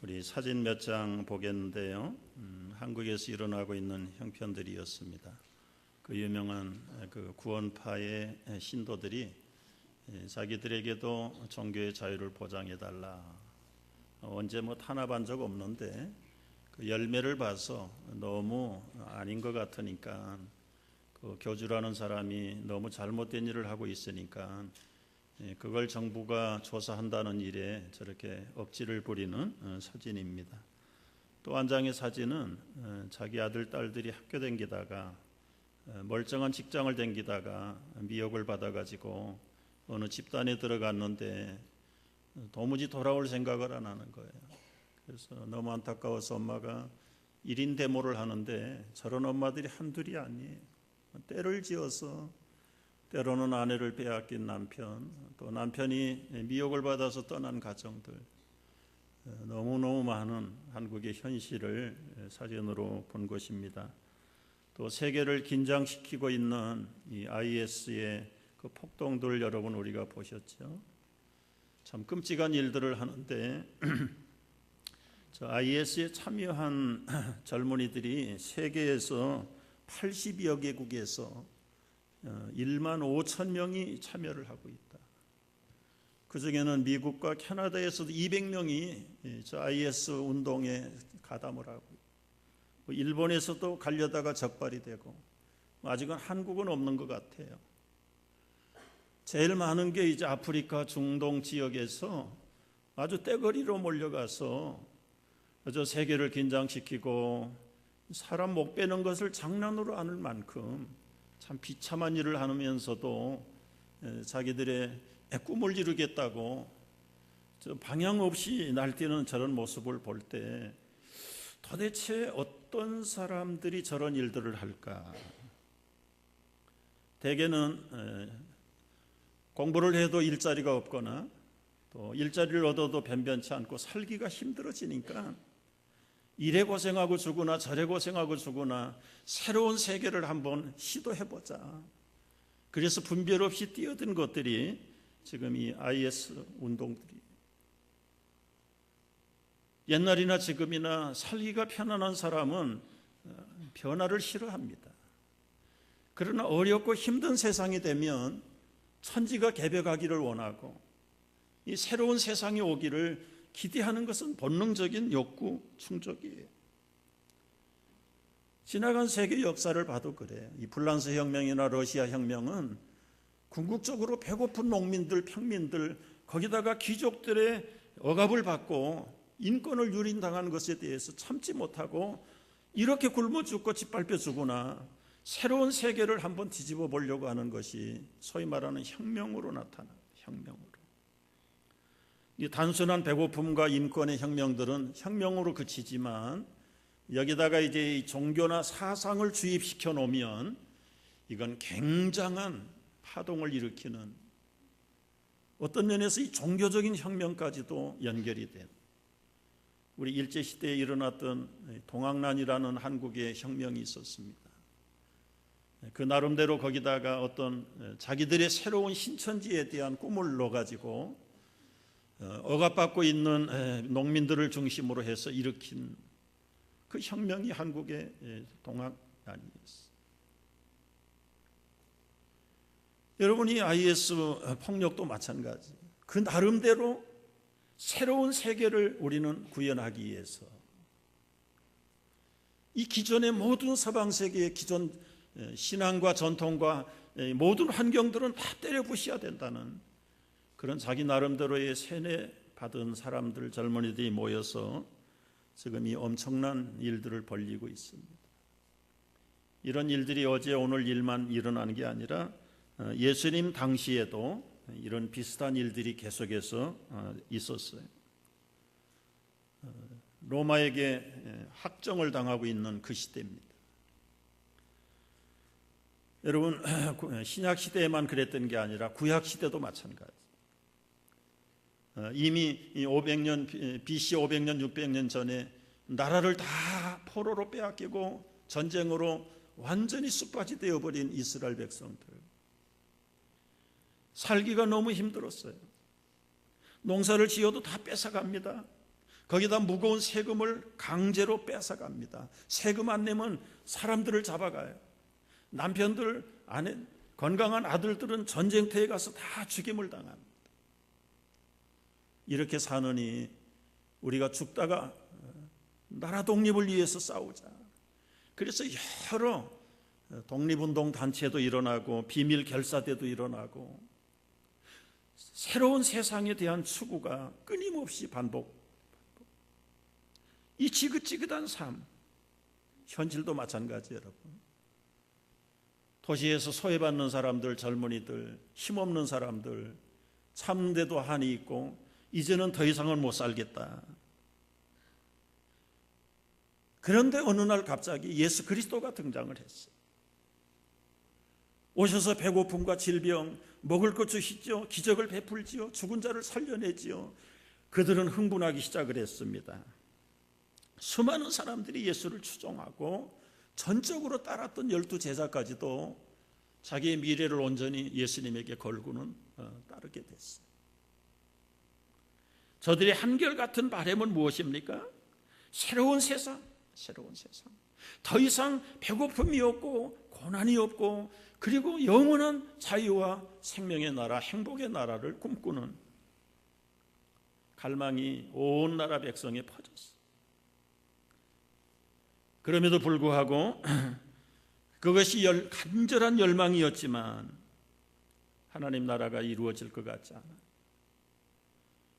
우리 사진 몇 장 보겠는데요. 한국에서 일어나고 있는 형편들이었습니다. 그 유명한 그 구원파의 신도들이 자기들에게도 종교의 자유를 보장해달라. 언제 탄압한 적 없는데 그 열매를 봐서 너무 아닌 것 같으니까 그 교주라는 사람이 너무 잘못된 일을 하고 있으니까 그걸 정부가 조사한다는 일에 저렇게 억지를 부리는 사진입니다. 또 한 장의 사진은 자기 아들, 딸들이 학교 다니다가 멀쩡한 직장을 다니다가 미혹을 받아가지고 어느 집단에 들어갔는데 도무지 돌아올 생각을 안 하는 거예요. 그래서 너무 안타까워서 엄마가 1인 데모를 하는데 저런 엄마들이 한둘이 아니에요. 때를 지어서 때로는 아내를 빼앗긴 남편, 또 남편이 미혹을 받아서 떠난 가정들, 너무너무 많은 한국의 현실을 사진으로 본 것입니다. 또 세계를 긴장시키고 있는 이 IS의 그 폭동들 여러분 우리가 보셨죠? 참 끔찍한 일들을 하는데 저 IS에 참여한 젊은이들이 세계에서 80여 개국에서 1만 5천 명이 참여를 하고 있다. 그 중에는 미국과 캐나다에서도 200명이 저 IS 운동에 가담을 하고 있고, 일본에서도 가려다가 적발이 되고, 아직은 한국은 없는 것 같아요. 제일 많은 게 이제 아프리카 중동 지역에서 아주 떼거리로 몰려가서 저 세계를 긴장시키고 사람 목 빼는 것을 장난으로 하는 만큼 참 비참한 일을 하면서도 자기들의 꿈을 이루겠다고 방향 없이 날뛰는 저런 모습을 볼 때 도대체 어떤 사람들이 저런 일들을 할까? 대개는 공부를 해도 일자리가 없거나 또 일자리를 얻어도 변변치 않고 살기가 힘들어지니까 이래 고생하고 죽으나 저래 고생하고 죽으나 새로운 세계를 한번 시도해보자. 그래서 분별 없이 뛰어든 것들이 지금 이 IS 운동들이 옛날이나 지금이나 살기가 편안한 사람은 변화를 싫어합니다. 그러나 어렵고 힘든 세상이 되면 천지가 개벽하기를 원하고 이 새로운 세상이 오기를 기대하는 것은 본능적인 욕구 충족이에요. 지나간 세계 역사를 봐도 그래요. 이 프랑스 혁명이나 러시아 혁명은 궁극적으로 배고픈 농민들, 평민들, 거기다가 귀족들의 억압을 받고 인권을 유린당하는 것에 대해서 참지 못하고 이렇게 굶어 죽고 짓밟혀 죽으나 새로운 세계를 한번 뒤집어 보려고 하는 것이 소위 말하는 혁명으로 나타나요. 혁명으로. 이 단순한 배고픔과 인권의 혁명들은 혁명으로 그치지만 여기다가 이제 종교나 사상을 주입시켜 놓으면 이건 굉장한 파동을 일으키는 어떤 면에서 이 종교적인 혁명까지도 연결이 된 우리 일제시대에 일어났던 동학난이라는 한국의 혁명이 있었습니다. 그 나름대로 거기다가 어떤 자기들의 새로운 신천지에 대한 꿈을 넣어가지고 억압받고 있는 농민들을 중심으로 해서 일으킨 그 혁명이 한국의 동학난이었어요. 여러분이 IS 폭력도 마찬가지. 그 나름대로 새로운 세계를 우리는 구현하기 위해서 이 기존의 모든 서방 세계의 기존 신앙과 전통과 모든 환경들은 다 때려 부셔야 된다는 그런 자기 나름대로의 세뇌 받은 사람들, 젊은이들이 모여서 지금 이 엄청난 일들을 벌이고 있습니다. 이런 일들이 어제 오늘 일만 일어나는 게 아니라 예수님 당시에도 이런 비슷한 일들이 계속해서 있었어요. 로마에게 학정을 당하고 있는 그 시대입니다. 여러분, 신약 시대에만 그랬던 게 아니라 구약 시대도 마찬가지. 이미 500년 BC 500년 600년 전에 나라를 다 포로로 빼앗기고 전쟁으로 완전히 쑥밭이 되어버린 이스라엘 백성들, 살기가 너무 힘들었어요. 농사를 지어도 다 뺏어갑니다. 거기다 무거운 세금을 강제로 뺏어갑니다. 세금 안 내면 사람들을 잡아가요. 남편들, 아내, 건강한 아들들은 전쟁터에 가서 다 죽임을 당합니다. 이렇게 사느니 우리가 죽다가 나라 독립을 위해서 싸우자. 그래서 여러 독립운동 단체도 일어나고 비밀 결사대도 일어나고 새로운 세상에 대한 추구가 끊임없이 반복. 이 지긋지긋한 삶, 현실도 마찬가지 여러분. 도시에서 소외받는 사람들, 젊은이들, 힘없는 사람들, 참는데도 한이 있고 이제는 더 이상은 못 살겠다. 그런데 어느 날 갑자기 예수 그리스도가 등장을 했어요. 오셔서 배고픔과 질병, 먹을 것 주시죠. 기적을 베풀지요. 죽은 자를 살려내지요. 그들은 흥분하기 시작을 했습니다. 수많은 사람들이 예수를 추종하고 전적으로 따랐던 12 제자까지도 자기의 미래를 온전히 예수님에게 걸고는 따르게 됐어요. 저들의 한결같은 바람은 무엇입니까? 새로운 세상, 새로운 세상. 더 이상 배고픔이 없고 고난이 없고 그리고 영원한 자유와 생명의 나라, 행복의 나라를 꿈꾸는 갈망이 온 나라 백성에 퍼졌어요. 그럼에도 불구하고 그것이 간절한 열망이었지만 하나님 나라가 이루어질 것 같지 않아요.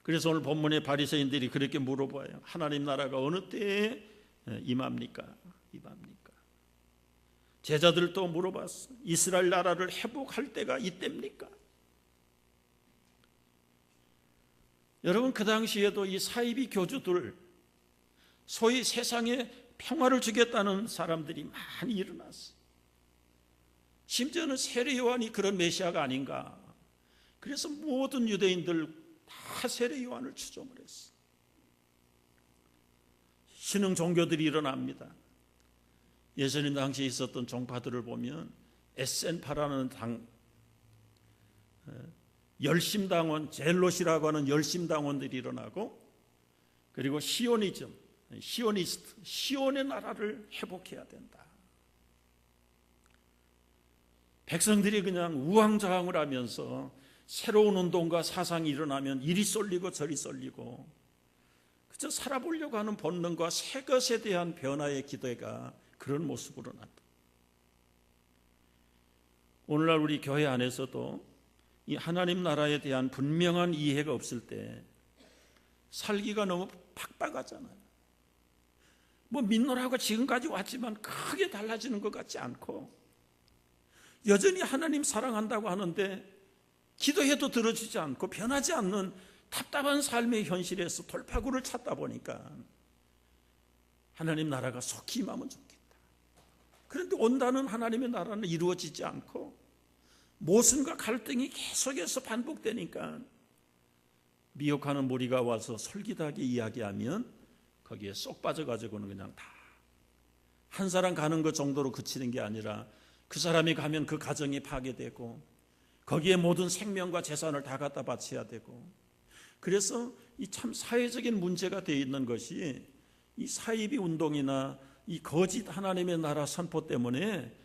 그래서 오늘 본문의 바리새인들이 그렇게 물어봐요. 하나님 나라가 어느 때에 임합니까? 임합니까? 제자들도 물어봤어. 이스라엘 나라를 회복할 때가 이때입니까? 여러분, 그 당시에도 이 사이비 교주들, 소위 세상에 평화를 주겠다는 사람들이 많이 일어났어. 심지어는 세례 요한이 그런 메시아가 아닌가. 그래서 모든 유대인들 다 세례 요한을 추종을 했어. 신흥 종교들이 일어납니다. 예수님 당시에 있었던 종파들을 보면 에센파라는 열심당원, 젤롯이라고 하는 열심당원들이 일어나고, 그리고 시오니즘, 시오니스트, 시온의 나라를 회복해야 된다. 백성들이 그냥 우왕좌왕을 하면서 새로운 운동과 사상이 일어나면 이리 쏠리고 저리 쏠리고 그저 살아보려고 하는 본능과 새 것에 대한 변화의 기대가 그런 모습으로 나타납니다. 오늘날 우리 교회 안에서도 이 하나님 나라에 대한 분명한 이해가 없을 때 살기가 너무 팍팍하잖아요. 뭐 믿노라고 지금까지 왔지만 크게 달라지는 것 같지 않고 여전히 하나님 사랑한다고 하는데 기도해도 들어주지 않고 변하지 않는 답답한 삶의 현실에서 돌파구를 찾다 보니까 하나님 나라가 속히 임하면 좋겠다. 그런데 온다는 하나님의 나라는 이루어지지 않고 모순과 갈등이 계속해서 반복되니까 미혹하는 무리가 와서 솔깃하게 이야기하면 거기에 쏙 빠져가지고는 그냥 다 한 사람 가는 것 정도로 그치는 게 아니라 그 사람이 가면 그 가정이 파괴되고 거기에 모든 생명과 재산을 다 갖다 바쳐야 되고, 그래서 이 참 사회적인 문제가 되어 있는 것이 이 사이비 운동이나 이 거짓 하나님의 나라 선포 때문에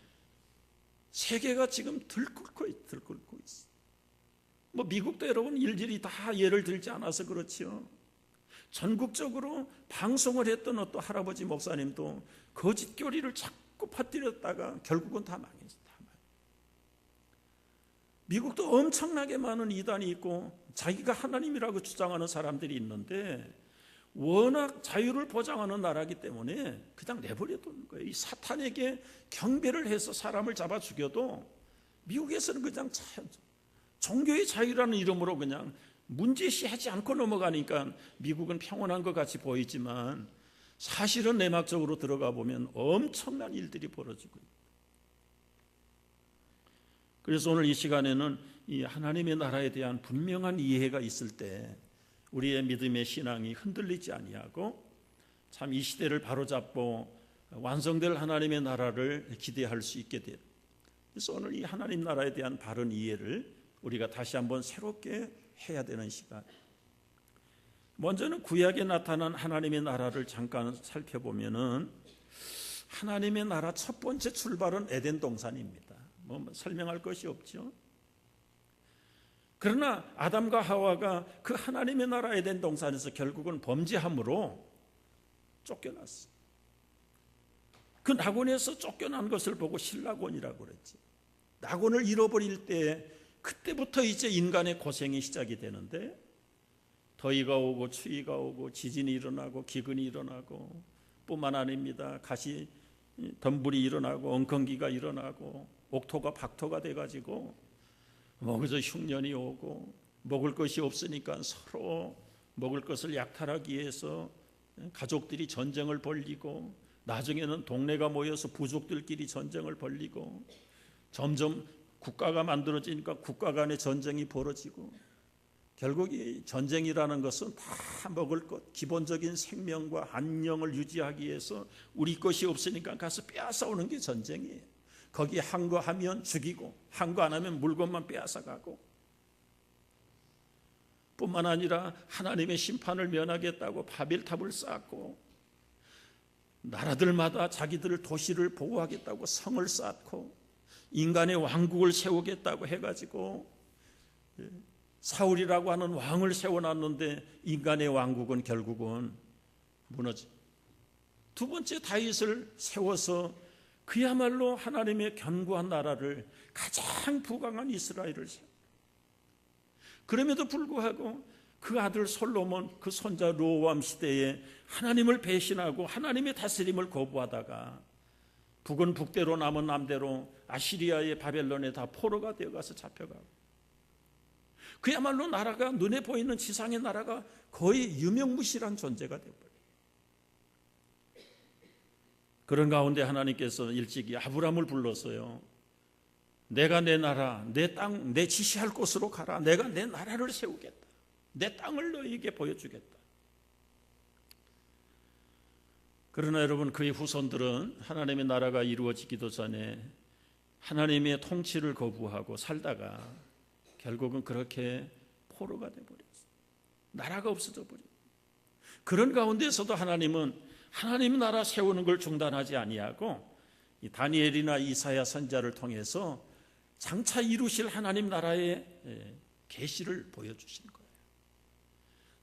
세계가 지금 들끓고 있어. 뭐 미국도 여러분 일일이 다 예를 들지 않아서 그렇지요. 전국적으로 방송을 했던 어떤 할아버지 목사님도 거짓 교리를 자꾸 퍼뜨렸다가 결국은 다 망했어. 미국도 엄청나게 많은 이단이 있고 자기가 하나님이라고 주장하는 사람들이 있는데 워낙 자유를 보장하는 나라이기 때문에 그냥 내버려두는 거예요. 이 사탄에게 경배를 해서 사람을 잡아 죽여도 미국에서는 그냥 종교의 자유라는 이름으로 그냥 문제시하지 않고 넘어가니까 미국은 평온한 것 같이 보이지만 사실은 내막적으로 들어가 보면 엄청난 일들이 벌어지고 있어요. 그래서 오늘 이 시간에는 이 하나님의 나라에 대한 분명한 이해가 있을 때 우리의 믿음의 신앙이 흔들리지 아니하고 참 이 시대를 바로잡고 완성될 하나님의 나라를 기대할 수 있게 돼요. 그래서 오늘 이 하나님 나라에 대한 바른 이해를 우리가 다시 한번 새롭게 해야 되는 시간. 먼저는 구약에 나타난 하나님의 나라를 잠깐 살펴보면은 하나님의 나라 첫 번째 출발은 에덴 동산입니다. 뭐 설명할 것이 없죠. 그러나 아담과 하와가 그 하나님의 나라 에덴 동산에서 결국은 범죄함으로 쫓겨났어요. 그 낙원에서 쫓겨난 것을 보고 신락원이라고 그랬지. 낙원을 잃어버릴 때 그때부터 이제 인간의 고생이 시작이 되는데 더위가 오고 추위가 오고 지진이 일어나고 기근이 일어나고 뿐만 아닙니다. 가시 덤불이 일어나고 엉겅기가 일어나고 옥토가 박토가 돼가지고 그저 흉년이 오고 먹을 것이 없으니까 서로 먹을 것을 약탈하기 위해서 가족들이 전쟁을 벌이고 나중에는 동네가 모여서 부족들끼리 전쟁을 벌이고 점점 국가가 만들어지니까 국가 간의 전쟁이 벌어지고 결국 이 전쟁이라는 것은 다 먹을 것, 기본적인 생명과 안녕을 유지하기 위해서 우리 것이 없으니까 가서 빼앗아오는 게 전쟁이에요. 거기에 한 거 하면 죽이고 한 거 안 하면 물건만 빼앗아가고 뿐만 아니라 하나님의 심판을 면하겠다고 바벨탑을 쌓고 나라들마다 자기들 도시를 보호하겠다고 성을 쌓고 인간의 왕국을 세우겠다고 해가지고 사울이라고 하는 왕을 세워놨는데 인간의 왕국은 결국은 무너져. 두 번째 다윗을 세워서 그야말로 하나님의 견고한 나라를 가장 부강한 이스라엘을 세워. 그럼에도 불구하고 그 아들 솔로몬 그 손자 르호암 시대에 하나님을 배신하고 하나님의 다스림을 거부하다가 북은 북대로 남은 남대로 아시리아의 바벨론에 다 포로가 되어가서 잡혀가고 그야말로 나라가 눈에 보이는 지상의 나라가 거의 유명무실한 존재가 되어버려요. 그런 가운데 하나님께서 일찍이 아브람을 불렀어요. 내가 내 나라, 내 땅, 내 지시할 곳으로 가라. 내가 내 나라를 세우겠다. 내 땅을 너희에게 보여주겠다. 그러나 여러분 그의 후손들은 하나님의 나라가 이루어지기도 전에 하나님의 통치를 거부하고 살다가 결국은 그렇게 포로가 되어버렸어요. 나라가 없어져 버렸어요. 그런 가운데서도 하나님은 하나님 나라 세우는 걸 중단하지 아니하고 이 다니엘이나 이사야 선지자를 통해서 장차 이루실 하나님 나라의 계시를 보여주신 거예요.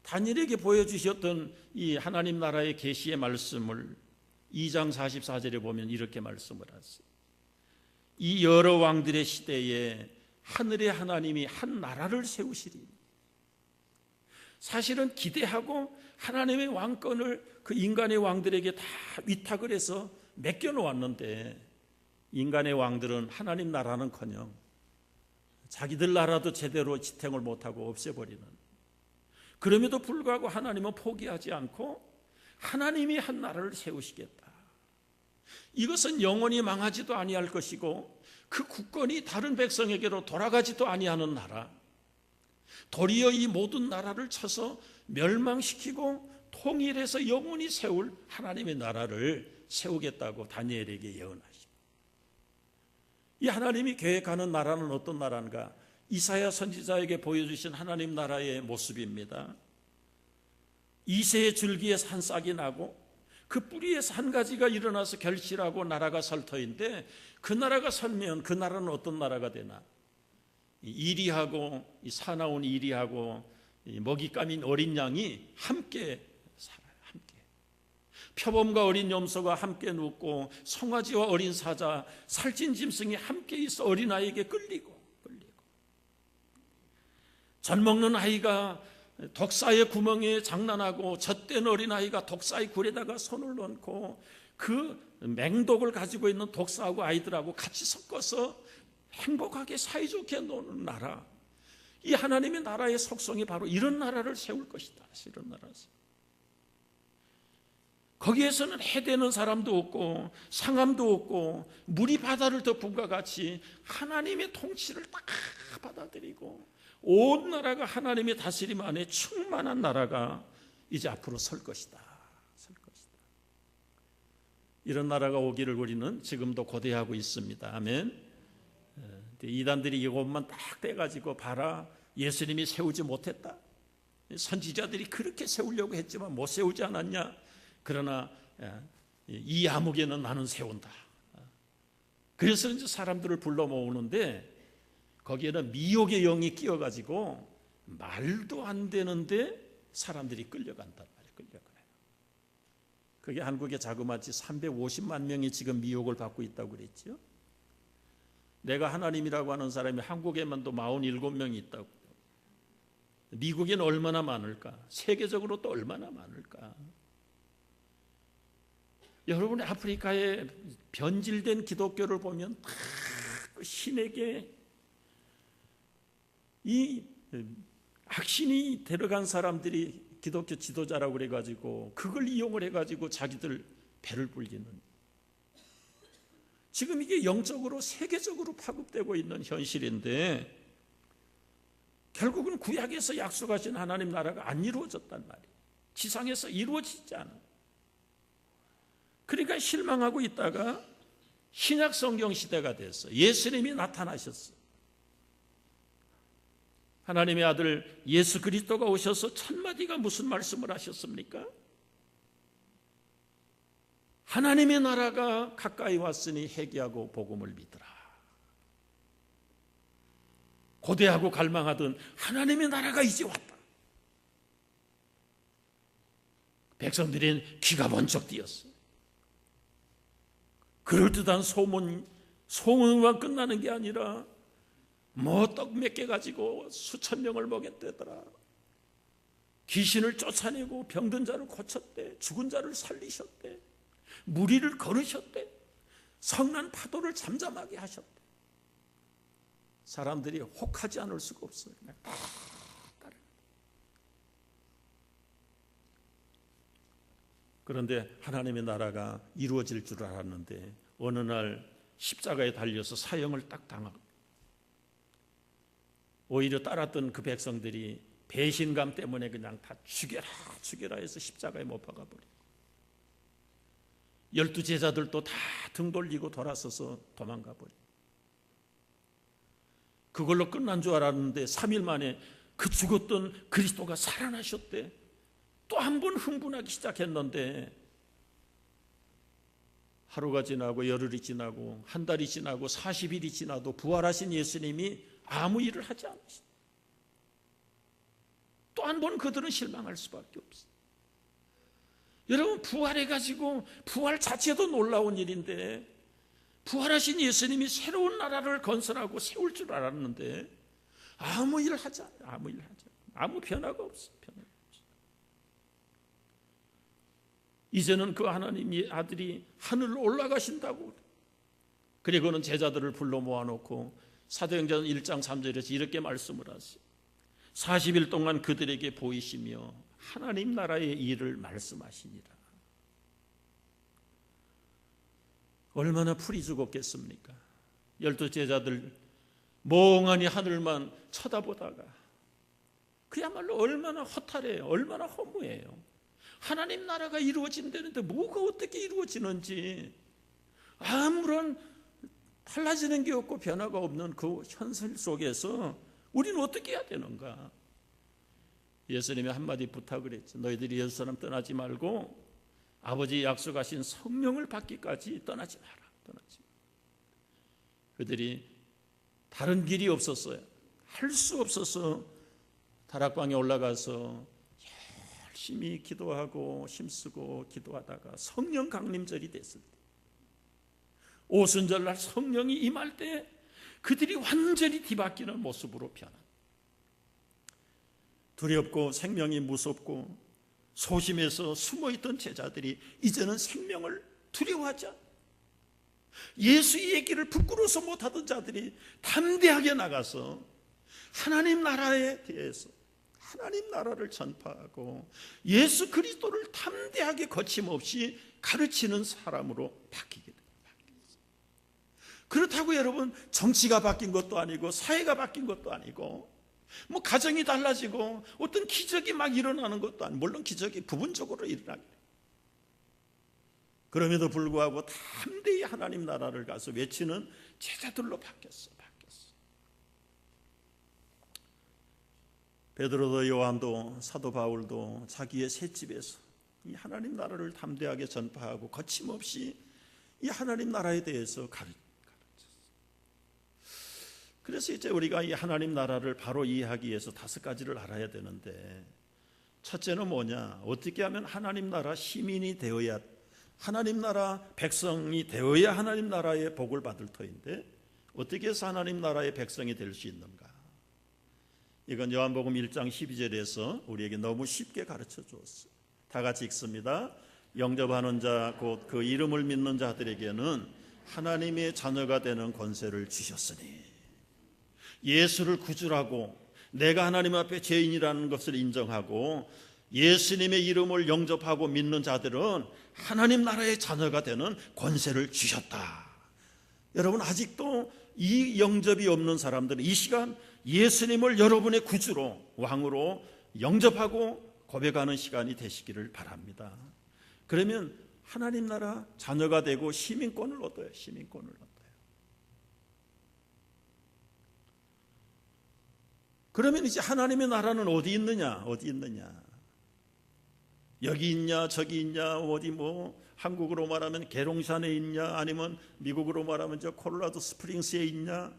다니엘에게 보여주셨던 이 하나님 나라의 계시의 말씀을 2장 44절에 보면 이렇게 말씀을 하세요. 이 여러 왕들의 시대에 하늘의 하나님이 한 나라를 세우시리. 사실은 기대하고 하나님의 왕권을 그 인간의 왕들에게 다 위탁을 해서 맡겨놓았는데 인간의 왕들은 하나님 나라는커녕 자기들 나라도 제대로 지탱을 못하고 없애버리는, 그럼에도 불구하고 하나님은 포기하지 않고 하나님이 한 나라를 세우시겠다. 이것은 영원히 망하지도 아니할 것이고 그 국권이 다른 백성에게로 돌아가지도 아니하는 나라, 도리어 이 모든 나라를 쳐서 멸망시키고 통일해서 영원히 세울 하나님의 나라를 세우겠다고 다니엘에게 예언하십니다. 이 하나님이 계획하는 나라는 어떤 나라인가? 이사야 선지자에게 보여주신 하나님 나라의 모습입니다. 이새의 줄기에서 한 싹이 나고 그 뿌리에서 한 가지가 일어나서 결실하고 나라가 설 터인데, 그 나라가 설면 그 나라는 어떤 나라가 되나? 이리하고 사나운 이리하고 먹잇감인 어린 양이 함께 살아요. 함께. 표범과 어린 염소가 함께 눕고 송아지와 어린 사자, 살찐 짐승이 함께 있어 어린아이에게 끌리고 젖 먹는 아이가 독사의 구멍에 장난하고 젖된 어린아이가 독사의 굴에다가 손을 넣고 그 맹독을 가지고 있는 독사하고 아이들하고 같이 섞어서 행복하게 사이좋게 노는 나라, 이 하나님의 나라의 속성이 바로 이런 나라를 세울 것이다. 이런 나라를. 거기에서는 해되는 사람도 없고 상함도 없고 물이 바다를 덮음과 같이 하나님의 통치를 다 받아들이고 온 나라가 하나님의 다스림 안에 충만한 나라가 이제 앞으로 설 것이다. 이런 나라가 오기를 우리는 지금도 고대하고 있습니다. 아멘. 이단들이 이것만 딱 떼가지고 봐라, 예수님이 세우지 못했다, 선지자들이 그렇게 세우려고 했지만 못 세우지 않았냐? 그러나 이 암흑에는 나는 세운다. 그래서 이제 사람들을 불러 모으는데 거기에는 미혹의 영이 끼어가지고 말도 안 되는데 사람들이 끌려간단 말이에요. 끌려가요. 그게 한국의 자그마치 350만 명이 지금 미혹을 받고 있다고 그랬죠. 내가 하나님이라고 하는 사람이 한국에만도 47명이 있다고. 미국에는 얼마나 많을까? 세계적으로 또 얼마나 많을까? 여러분이 아프리카의 변질된 기독교를 보면 다 신에게 이 악신이 데려간 사람들이 기독교 지도자라고 그래가지고 그걸 이용을 해가지고 자기들 배를 불리는, 지금 이게 영적으로 세계적으로 파급되고 있는 현실인데 결국은 구약에서 약속하신 하나님 나라가 안 이루어졌단 말이에요. 지상에서 이루어지지 않아요. 그러니까 실망하고 있다가 신약 성경 시대가 됐어. 예수님이 나타나셨어. 하나님의 아들 예수 그리스도가 오셔서 첫 마디가 무슨 말씀을 하셨습니까? 하나님의 나라가 가까이 왔으니 회개하고 복음을 믿으라. 고대하고 갈망하던 하나님의 나라가 이제 왔다. 백성들은 귀가 번쩍 뛰었어. 그럴듯한 소문만 끝나는 게 아니라 뭐 떡 몇 개 가지고 수천 명을 먹였대더라. 귀신을 쫓아내고 병든 자를 고쳤대. 죽은 자를 살리셨대. 무리를 걸으셨대. 성난 파도를 잠잠하게 하셨대. 사람들이 혹하지 않을 수가 없어요. 그런데 하나님의 나라가 이루어질 줄 알았는데 어느 날 십자가에 달려서 사형을 딱 당하고, 오히려 따랐던 그 백성들이 배신감 때문에 그냥 다 죽여라 죽여라 해서 십자가에 못 박아버리고, 12 제자들도 다 등 돌리고 돌아서서 도망가 버리고, 그걸로 끝난 줄 알았는데 3일 만에 그 죽었던 그리스도가 살아나셨대. 또 한 번 흥분하기 시작했는데 하루가 지나고 열흘이 지나고 한 달이 지나고 40일이 지나도 부활하신 예수님이 아무 일을 하지 않으시다. 또 한 번 그들은 실망할 수밖에 없어요. 여러분, 부활해가지고 부활 자체도 놀라운 일인데 부활하신 예수님이 새로운 나라를 건설하고 세울 줄 알았는데 아무 일을 하지 않아요. 아무 일을 하지 않아요. 아무 변화가 없어요. 이제는 그 하나님의 아들이 하늘로 올라가신다고. 그리고는 제자들을 불러 모아놓고 사도행전 1장 3절에서 이렇게 말씀을 하세요. 40일 동안 그들에게 보이시며 하나님 나라의 일을 말씀하시니라. 얼마나 풀이 죽었겠습니까? 12 제자들 멍하니 하늘만 쳐다보다가 그야말로 얼마나 허탈해요. 얼마나 허무해요. 하나님 나라가 이루어진다는데 뭐가 어떻게 이루어지는지 아무런 달라지는 게 없고 변화가 없는 그 현실 속에서 우리는 어떻게 해야 되는가? 예수님이 한마디 부탁을 했죠. 너희들이 예루살렘 떠나지 말고 아버지 약속하신 성령을 받기까지 떠나지 마라. 떠나지 마라. 그들이 다른 길이 없었어요. 할 수 없어서 다락방에 올라가서 열심히 기도하고 힘쓰고 기도하다가 성령 강림절이 됐을 때, 오순절날 성령이 임할 때 그들이 완전히 뒤바뀌는 모습으로 변한, 두렵고 생명이 무섭고 소심해서 숨어있던 제자들이 이제는 생명을 두려워하지 않아. 예수의 얘기를 부끄러워서 못하던 자들이 담대하게 나가서 하나님 나라에 대해서 하나님 나라를 전파하고 예수 그리스도를 담대하게 거침없이 가르치는 사람으로 바뀌게 됩니다. 그렇다고 여러분 정치가 바뀐 것도 아니고 사회가 바뀐 것도 아니고 뭐 가정이 달라지고 어떤 기적이 막 일어나는 것도 아니고, 물론 기적이 부분적으로 일어나게 돼요. 그럼에도 불구하고 담대히 하나님 나라를 가서 외치는 제자들로 바뀌었어. 베드로도 요한도 사도 바울도 자기의 셋집에서 이 하나님 나라를 담대하게 전파하고 거침없이 이 하나님 나라에 대해서 가르쳤어요. 그래서 이제 우리가 이 하나님 나라를 바로 이해하기 위해서 5가지를 알아야 되는데, 첫째는 뭐냐? 어떻게 하면 하나님 나라 시민이 되어야, 하나님 나라 백성이 되어야 하나님 나라의 복을 받을 터인데, 어떻게 해서 하나님 나라의 백성이 될 수 있는가? 이건 요한복음 1장 12절에서 우리에게 너무 쉽게 가르쳐 주었어요. 다 같이 읽습니다. 영접하는 자 곧 그 이름을 믿는 자들에게는 하나님의 자녀가 되는 권세를 주셨으니, 예수를 구주라고 내가 하나님 앞에 죄인이라는 것을 인정하고 예수님의 이름을 영접하고 믿는 자들은 하나님 나라의 자녀가 되는 권세를 주셨다. 여러분, 아직도 이 영접이 없는 사람들은 이 시간 예수님을 여러분의 구주로, 왕으로 영접하고 고백하는 시간이 되시기를 바랍니다. 그러면 하나님 나라 자녀가 되고 시민권을 얻어요. 시민권을 얻어요. 그러면 이제 하나님의 나라는 어디 있느냐? 어디 있느냐? 여기 있냐, 저기 있냐, 어디 한국으로 말하면 계룡산에 있냐, 아니면 미국으로 말하면 저 콜로라도 스프링스에 있냐?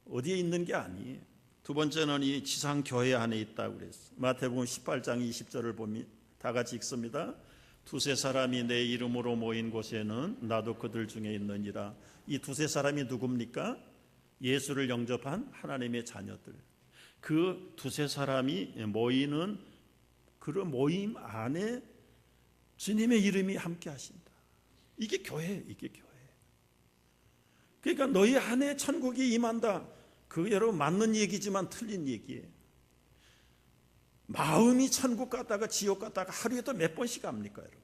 어디에 있는 게 아니에요. 두 번째는 이 지상 교회 안에 있다고 그랬어요. 마태복음 18장 20절을 보면 다 같이 읽습니다. 두세 사람이 내 이름으로 모인 곳에는 나도 그들 중에 있느니라. 이 두세 사람이 누굽니까? 예수를 영접한 하나님의 자녀들. 그 두세 사람이 모이는 그런 모임 안에 주님의 이름이 함께 하신다. 이게 교회, 이게 교회. 그러니까 너희 안에 천국이 임한다. 그 여러분 맞는 얘기지만 틀린 얘기예요. 마음이 천국 갔다가 지옥 갔다가 하루에도 몇 번씩 갑니까, 여러분?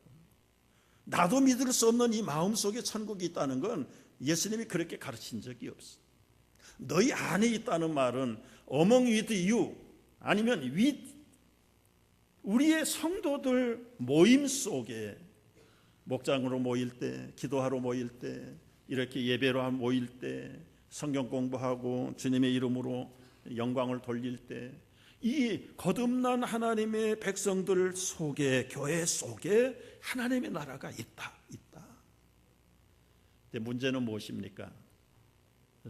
나도 믿을 수 없는 이 마음 속에 천국이 있다는 건 예수님이 그렇게 가르친 적이 없어. 너희 안에 있다는 말은 among with you, 아니면 with 우리의 성도들 모임 속에, 목장으로 모일 때, 기도하러 모일 때, 이렇게 예배로 모일 때, 성경 공부하고 주님의 이름으로 영광을 돌릴 때, 이 거듭난 하나님의 백성들 속에, 교회 속에 하나님의 나라가 있다. 근데 문제는 무엇입니까?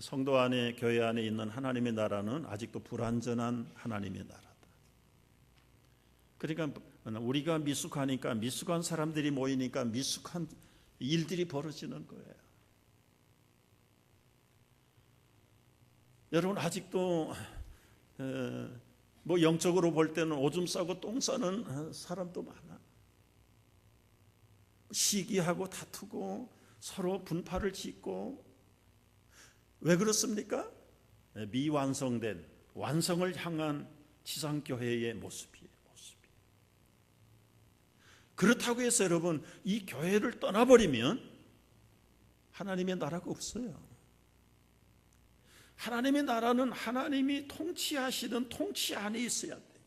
성도 안에, 교회 안에 있는 하나님의 나라는 아직도 불완전한 하나님의 나라다. 그러니까 우리가 미숙하니까, 미숙한 사람들이 모이니까 미숙한 일들이 벌어지는 거예요. 여러분, 아직도 영적으로 볼 때는 오줌 싸고 똥 싸는 사람도 많아. 시기하고 다투고 서로 분파를 짓고. 왜 그렇습니까? 미완성된, 완성을 향한 지상교회의 모습이에요. 그렇다고 해서 여러분, 이 교회를 떠나버리면 하나님의 나라가 없어요. 하나님의 나라는 하나님이 통치하시는 통치 안에 있어야 돼요.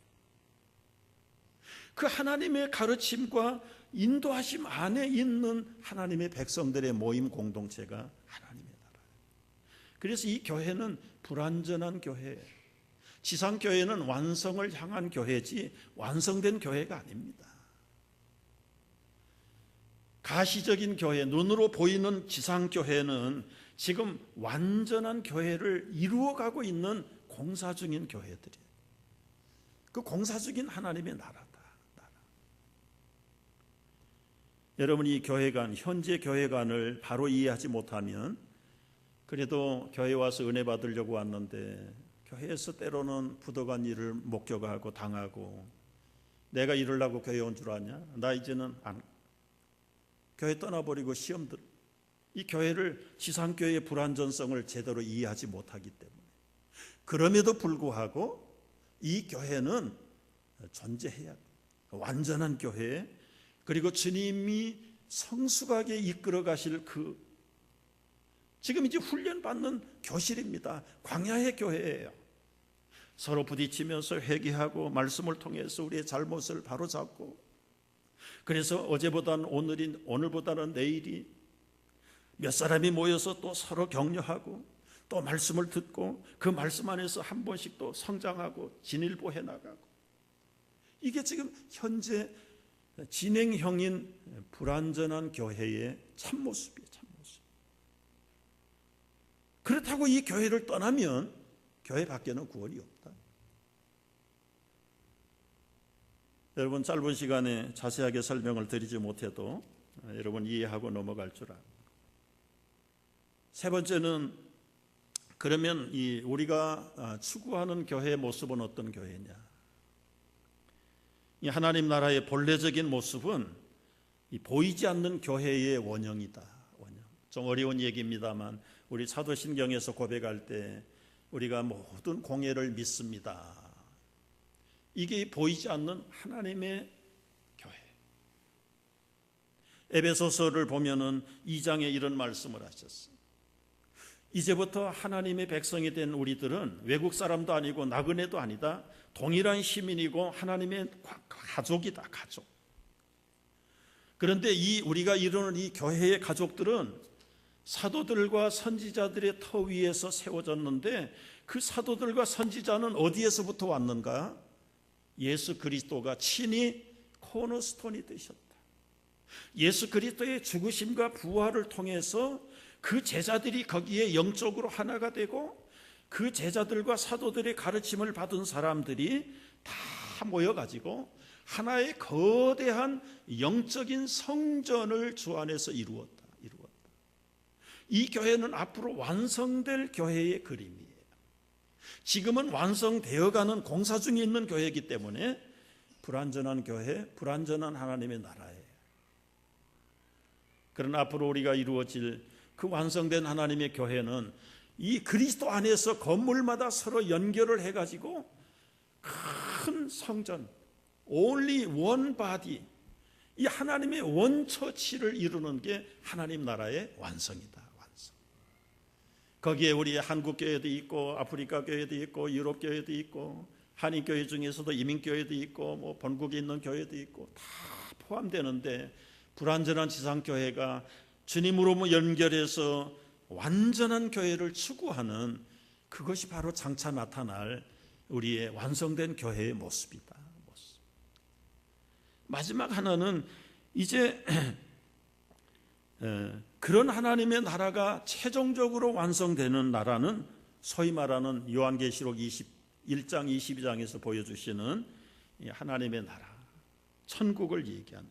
그 하나님의 가르침과 인도하심 안에 있는 하나님의 백성들의 모임 공동체가 하나님의 나라예요. 그래서 이 교회는 불완전한 교회예요. 지상교회는 완성을 향한 교회지 완성된 교회가 아닙니다. 가시적인 교회, 눈으로 보이는 지상교회는 지금 완전한 교회를 이루어가고 있는 공사 중인 교회들이에요. 그 공사 중인 하나님의 나라다. 여러분, 이 교회관, 현재 교회관을 바로 이해하지 못하면, 그래도 교회 와서 은혜 받으려고 왔는데 교회에서 때로는 부도간 일을 목격하고 당하고, 내가 이러려고 교회 온 줄 아냐? 나 이제는 교회 떠나버리고 시험 들. 이 교회를, 지상교회의 불완전성을 제대로 이해하지 못하기 때문에. 그럼에도 불구하고 이 교회는 존재해야 돼. 완전한 교회, 그리고 주님이 성숙하게 이끌어 가실 지금 이제 훈련받는 교실입니다. 광야의 교회예요. 서로 부딪히면서 회개하고 말씀을 통해서 우리의 잘못을 바로잡고, 그래서 어제보다는 오늘보다는 내일이 몇 사람이 모여서 또 서로 격려하고 또 말씀을 듣고 그 말씀 안에서 한 번씩 또 성장하고 진일보해 나가고, 이게 지금 현재 진행형인 불완전한 교회의 참모습이에요. 참모습. 그렇다고 이 교회를 떠나면 교회 밖에는 구원이 없다. 여러분, 짧은 시간에 자세하게 설명을 드리지 못해도 여러분 이해하고 넘어갈 줄 압니다. 세 번째는, 그러면 우리가 추구하는 교회의 모습은 어떤 교회냐? 이 하나님 나라의 본래적인 모습은 이 보이지 않는 교회의 원형이다. 원형. 좀 어려운 얘기입니다만 우리 사도신경에서 고백할 때 우리가 모든 공예를 믿습니다. 이게 보이지 않는 하나님의 교회. 에베소서를 보면은 2장에 이런 말씀을 하셨어요. 이제부터 하나님의 백성이 된 우리들은 외국 사람도 아니고 나그네도 아니다. 동일한 시민이고 하나님의 가족이다. 가족. 그런데 우리가 이루는 이 교회의 가족들은 사도들과 선지자들의 터 위에서 세워졌는데, 그 사도들과 선지자는 어디에서부터 왔는가? 예수 그리스도가 친히 코너스톤이 되셨다. 예수 그리스도의 죽으심과 부활을 통해서 그 제자들이 거기에 영적으로 하나가 되고, 그 제자들과 사도들의 가르침을 받은 사람들이 다 모여가지고 하나의 거대한 영적인 성전을 주 안에서 이루었다. 이 교회는 앞으로 완성될 교회의 그림이에요. 지금은 완성되어가는 공사 중에 있는 교회이기 때문에 불완전한 교회, 불완전한 하나님의 나라예요. 그러나 앞으로 우리가 이루어질 그 완성된 하나님의 교회는 이 그리스도 안에서 건물마다 서로 연결을 해가지고 큰 성전, only one body, 이 하나님의 원처치를 이루는 게 하나님 나라의 완성이다. 완성. 거기에 우리 한국 교회도 있고 아프리카 교회도 있고 유럽 교회도 있고 한인 교회 중에서도 이민 교회도 있고 뭐 본국에 있는 교회도 있고 다 포함되는데, 불완전한 지상 교회가 주님으로 연결해서 완전한 교회를 추구하는, 그것이 바로 장차 나타날 우리의 완성된 교회의 모습이다. 마지막 하나는, 이제 그런 하나님의 나라가 최종적으로 완성되는 나라는 소위 말하는 요한계시록 21장 22장에서 보여주시는 하나님의 나라, 천국을 얘기하는,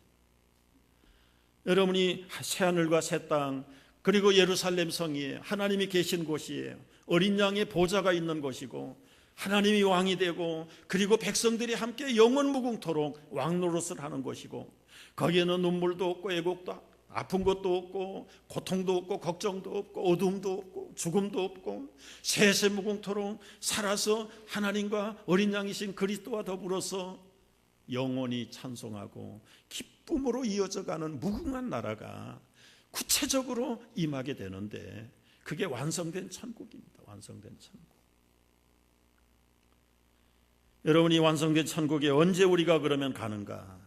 여러분이 새하늘과 새 땅, 그리고 예루살렘 성이 하나님이 계신 곳이에요. 어린 양의 보좌가 있는 곳이고 하나님이 왕이 되고, 그리고 백성들이 함께 영원 무궁토록 왕노릇을 하는 곳이고, 거기에는 눈물도 없고 애곡도, 아픈 것도 없고 고통도 없고 걱정도 없고 어둠도 없고 죽음도 없고, 세세 무궁토록 살아서 하나님과 어린 양이신 그리스도와 더불어서 영원히 찬송하고 기쁨으로 이어져가는 무궁한 나라가 구체적으로 임하게 되는데, 그게 완성된 천국입니다. 완성된 천국. 여러분이 완성된 천국에 언제 우리가 그러면 가는가?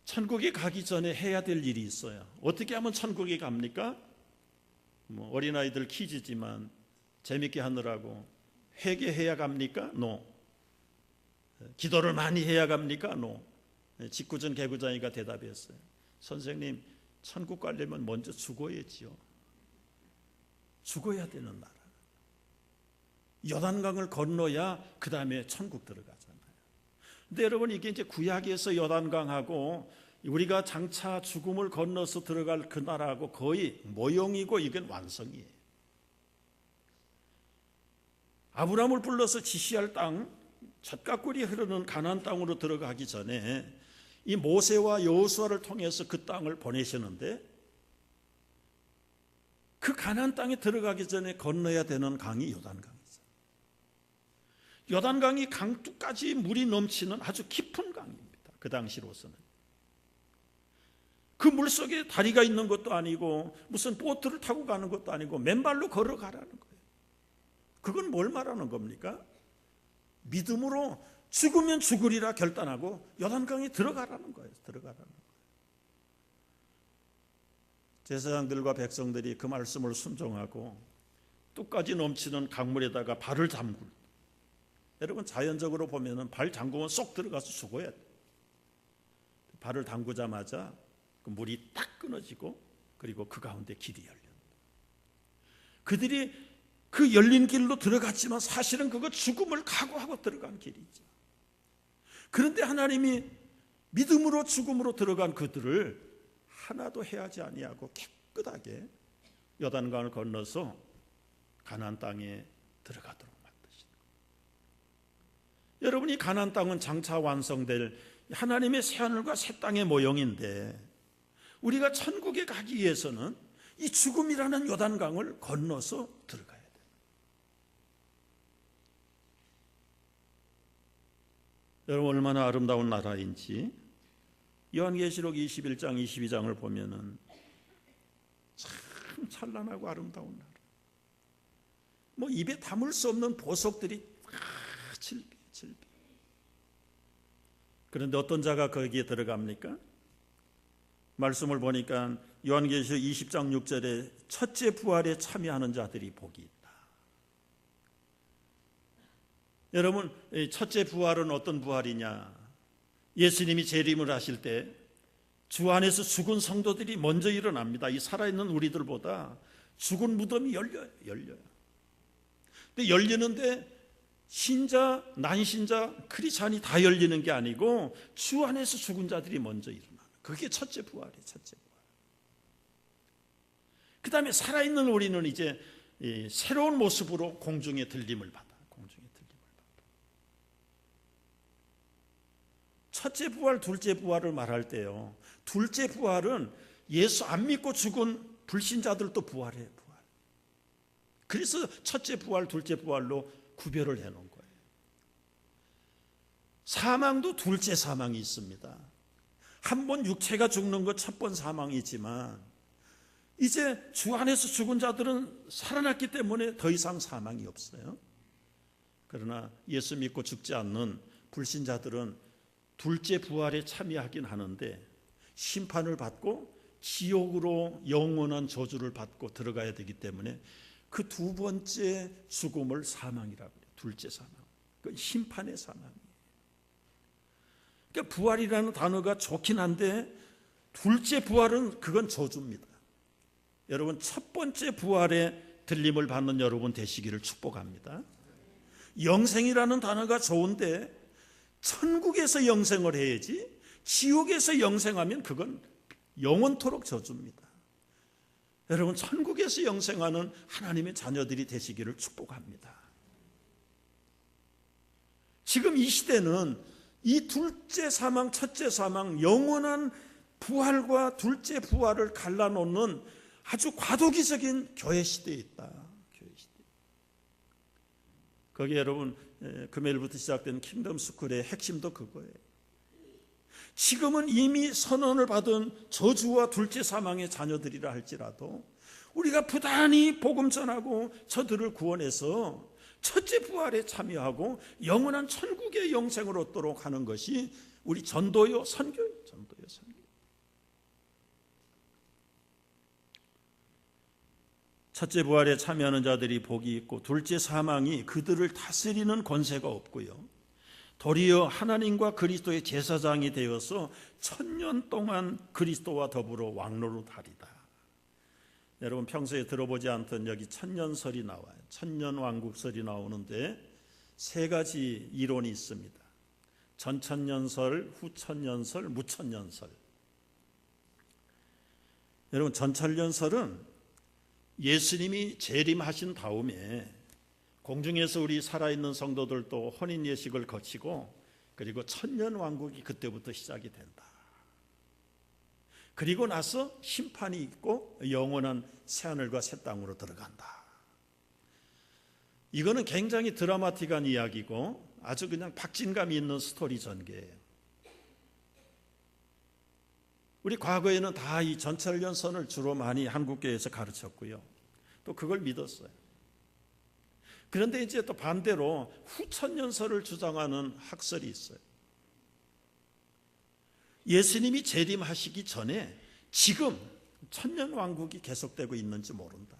천국에 가기 전에 해야 될 일이 있어요. 어떻게 하면 천국에 갑니까? 어린아이들 퀴즈지만 재밌게 하느라고, 회개해야 갑니까? No. 기도를 많이 해야 갑니까? No. 직구전 개구장이가 대답했어요. 선생님, 천국 가려면 먼저 죽어야지요. 죽어야 되는 나라. 요단강을 건너야 그 다음에 천국 들어가잖아요. 근데 여러분, 이게 이제 구약에서 요단강하고 우리가 장차 죽음을 건너서 들어갈 그 나라하고 거의 모형이고, 이건 완성이에요. 아브라함을 불러서 지시할 땅, 젖가꿀이 흐르는 가나안 땅으로 들어가기 전에 이 모세와 여호수아를 통해서 그 땅을 보내시는데, 그 가나안 땅에 들어가기 전에 건너야 되는 강이 요단강이죠. 요단강이 강둑까지 물이 넘치는 아주 깊은 강입니다. 그 당시로서는. 그 물속에 다리가 있는 것도 아니고 무슨 보트를 타고 가는 것도 아니고 맨발로 걸어가라는 거예요. 그건 뭘 말하는 겁니까? 믿음으로 죽으면 죽으리라 결단하고 요단강에 들어가라는 거예요. 들어가라는 거예요. 제사장들과 백성들이 그 말씀을 순종하고 뚝까지 넘치는 강물에다가 발을 담글, 여러분 자연적으로 보면은 발 담그면 쏙 들어가서 죽어야 돼. 발을 담그자마자 그 물이 딱 끊어지고 그리고 그 가운데 길이 열린다. 그들이 그 열린 길로 들어갔지만 사실은 그거 죽음을 각오하고 들어간 길이죠. 그런데 하나님이 믿음으로 죽음으로 들어간 그들을 하나도 해하지 아니하고 깨끗하게 요단강을 건너서 가나안 땅에 들어가도록 만드신 거예요. 여러분이 가나안 땅은 장차 완성될 하나님의 새하늘과 새 땅의 모형인데 우리가 천국에 가기 위해서는 이 죽음이라는 요단강을 건너서 들어가야 돼요. 여러분 얼마나 아름다운 나라인지 요한계시록 21장 22장을 보면은 참 찬란하고 아름다운 나라. 뭐 입에 담을 수 없는 보석들이 질비. 그런데 어떤 자가 거기에 들어갑니까? 말씀을 보니까 요한계시록 20장 6절에 첫째 부활에 참여하는 자들이 복이 있다. 여러분 첫째 부활은 어떤 부활이냐? 예수님이 재림을 하실 때 주 안에서 죽은 성도들이 먼저 일어납니다. 이 살아있는 우리들보다 죽은 무덤이 열려요. 근데 열리는데 신자, 난신자, 크리스찬이 다 열리는 게 아니고 주 안에서 죽은 자들이 먼저 일어나요. 그게 첫째 부활이에요. 첫째 부활. 그 다음에 살아있는 우리는 이제 새로운 모습으로 공중에 들림을 받아요. 첫째 부활, 둘째 부활을 말할 때요, 둘째 부활은 예수 안 믿고 죽은 불신자들도 부활해요. 부활. 그래서 첫째 부활, 둘째 부활로 구별을 해놓은 거예요. 사망도 둘째 사망이 있습니다. 한 번 육체가 죽는 것 첫 번 사망이지만 이제 주 안에서 죽은 자들은 살아났기 때문에 더 이상 사망이 없어요. 그러나 예수 믿고 죽지 않는 불신자들은 둘째 부활에 참여하긴 하는데 심판을 받고 지옥으로 영원한 저주를 받고 들어가야 되기 때문에 그 두 번째 죽음을 사망이라고 해요. 둘째 사망. 그 심판의 사망이에요. 그러니까 부활이라는 단어가 좋긴 한데 둘째 부활은 그건 저주입니다. 여러분 첫 번째 부활에 들림을 받는 여러분 되시기를 축복합니다. 영생이라는 단어가 좋은데 천국에서 영생을 해야지 지옥에서 영생하면 그건 영원토록 저주입니다. 여러분 천국에서 영생하는 하나님의 자녀들이 되시기를 축복합니다. 지금 이 시대는 이 둘째 사망, 첫째 사망, 영원한 부활과 둘째 부활을 갈라놓는 아주 과도기적인 교회 시대에 있다. 교회 시대. 거기 여러분 금요일부터 시작된 킹덤 스쿨의 핵심도 그거예요. 지금은 이미 선언을 받은 저주와 둘째 사망의 자녀들이라 할지라도 우리가 부단히 복음 전하고 저들을 구원해서 첫째 부활에 참여하고 영원한 천국의 영생을 얻도록 하는 것이 우리 전도요 선교예요. 전도요 선교. 첫째 부활에 참여하는 자들이 복이 있고 둘째 사망이 그들을 다스리는 권세가 없고요. 도리어 하나님과 그리스도의 제사장이 되어서 1000년 동안 그리스도와 더불어 왕노릇하리다. 여러분 평소에 들어보지 않던 여기 천년설이 나와요. 천년왕국설이 나오는데 세 가지 이론이 있습니다. 전천년설, 후천년설, 무천년설. 여러분 전천년설은 예수님이 재림하신 다음에 공중에서 우리 살아있는 성도들도 혼인예식을 거치고 그리고 천년왕국이 그때부터 시작이 된다. 그리고 나서 심판이 있고 영원한 새하늘과 새 땅으로 들어간다. 이거는 굉장히 드라마틱한 이야기고 아주 그냥 박진감이 있는 스토리 전개예요. 우리 과거에는 다 이 전천년선을 주로 많이 한국교회에서 가르쳤고요. 또 그걸 믿었어요. 그런데 이제 또 반대로 후천년설을 주장하는 학설이 있어요. 예수님이 재림하시기 전에 지금 천년왕국이 계속되고 있는지 모른다.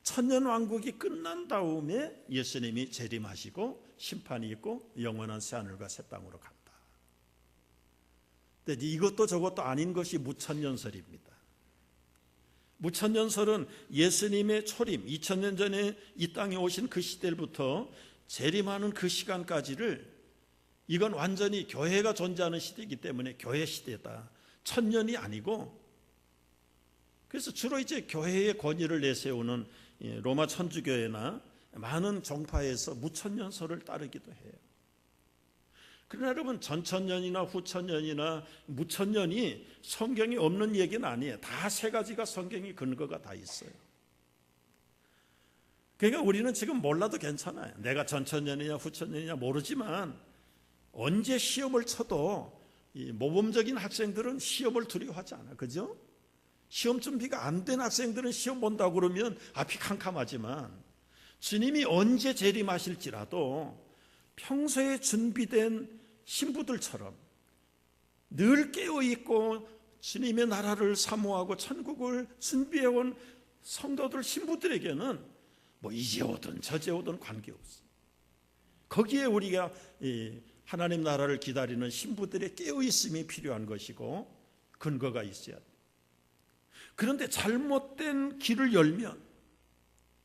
천년왕국이 끝난 다음에 예수님이 재림하시고 심판이 있고 영원한 새하늘과 새 땅으로 간다. 근데 이것도 저것도 아닌 것이 무천년설입니다. 무천년설은 예수님의 초림, 2000년 전에 이 땅에 오신 그 시대부터 재림하는 그 시간까지를, 이건 완전히 교회가 존재하는 시대이기 때문에 교회 시대다. 천년이 아니고, 그래서 주로 이제 교회의 권위를 내세우는 로마 천주교회나 많은 종파에서 무천년설을 따르기도 해요. 그러나 여러분, 전천년이나 후천년이나 무천년이 성경에 없는 얘기는 아니에요. 다 세 가지가 성경의 근거가 다 있어요. 그러니까 우리는 지금 몰라도 괜찮아요. 내가 전천년이냐 후천년이냐 모르지만 언제 시험을 쳐도 이 모범적인 학생들은 시험을 두려워하지 않아. 그죠? 시험 준비가 안 된 학생들은 시험 본다고 그러면 앞이 캄캄하지만 주님이 언제 재림하실지라도 평소에 준비된 신부들처럼 늘 깨어있고 주님의 나라를 사모하고 천국을 준비해온 성도들, 신부들에게는 뭐 이제 오든 저제 오든 관계없어. 거기에 우리가 하나님 나라를 기다리는 신부들의 깨어있음이 필요한 것이고 근거가 있어야 돼. 그런데 잘못된 길을 열면,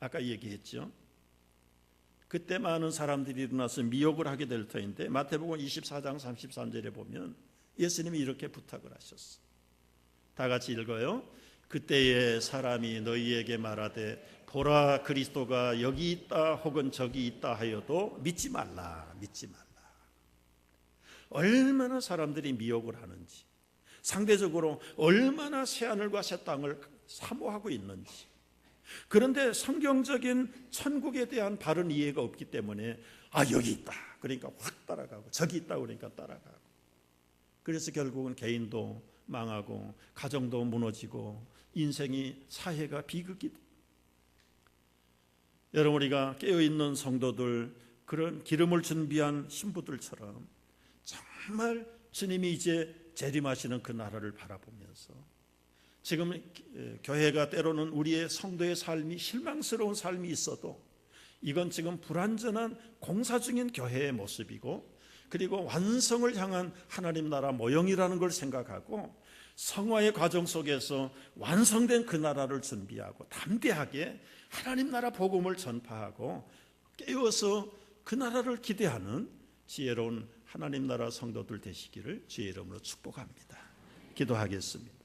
아까 얘기했죠, 그때 많은 사람들이 일어나서 미혹을 하게 될 터인데, 마태복음 24장 33절에 보면 예수님이 이렇게 부탁을 하셨어. 다 같이 읽어요. 그때에 사람이 너희에게 말하되 보라 그리스도가 여기 있다 혹은 저기 있다 하여도 믿지 말라, 믿지 말라. 얼마나 사람들이 미혹을 하는지, 상대적으로 얼마나 새하늘과 새 땅을 사모하고 있는지. 그런데 성경적인 천국에 대한 바른 이해가 없기 때문에 여기 있다 그러니까 확 따라가고, 저기 있다 그러니까 따라가고, 그래서 결국은 개인도 망하고 가정도 무너지고 인생이, 사회가 비극이 돼. 여러분, 우리가 깨어있는 성도들, 그런 기름을 준비한 신부들처럼 정말 주님이 이제 재림하시는 그 나라를 바라보면서, 지금 교회가 때로는 우리의 성도의 삶이 실망스러운 삶이 있어도 이건 지금 불완전한 공사 중인 교회의 모습이고, 그리고 완성을 향한 하나님 나라 모형이라는 걸 생각하고 성화의 과정 속에서 완성된 그 나라를 준비하고 담대하게 하나님 나라 복음을 전파하고 깨어서 그 나라를 기대하는 지혜로운 하나님 나라 성도들 되시기를 주의 이름으로 축복합니다. 기도하겠습니다.